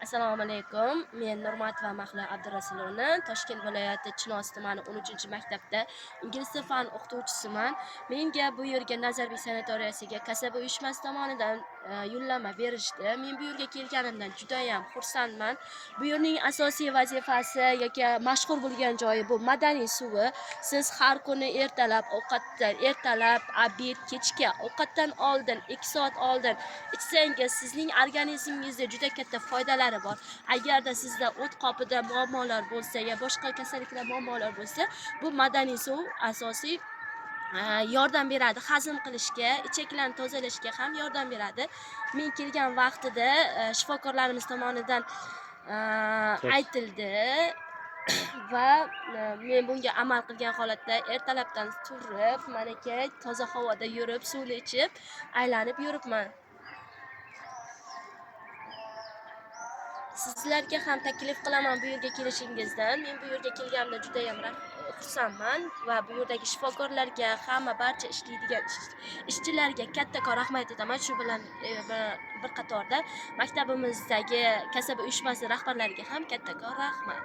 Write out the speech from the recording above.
Assalomu alaykum. Men Nurmatova Mahla Abdurasulova, Toshkent viloyati Chinoz tumani 13-maktabda ingliz tili fan o'qituvchisiman. Menga bu yerga Nazarbek sanatoriyasiga kasaba uyushmasi tomonidan yo'llanma berishdi. Men bu yerga kelganimdan juda ham xursandman. Bu yerning asosiy vazifasi yoki mashhur bo'lgan joyi bu madaniy suvi. Siz har kuni ertalab, obed, kechga ovqatdan oldin 2 soat oldin ichsangiz sizning organizmingizda juda katta foydalari bor. Agarda sizda o't qopida muammolar bo'lsa ya boshqa kasalliklar muammolar bo'lsa, bu madaniy suv asosiy yordam beradi hazm qilishga, ichaklarni tozalashga ham yordam beradi. Men kelgan vaqtida shifokorlarimiz tomonidan aytildi va men bunga amal qilgan holatda ertalabdan turib, mana kerak toza havoda yurib, suvni ichib, aylanib yuribman. Sizlarga ham taklif qilaman bu yerga kelishingizdan. Men bu yerga kelganimda juda ham xursandman va bu yerdagi shifokorlarga, barcha ishlaydigan ishchilarga kattakon rahmat aytaman. Shu bilan bir qatorda maktabimizdagi kasaba uyushmasi rahbarlariga ham kattakon rahmat.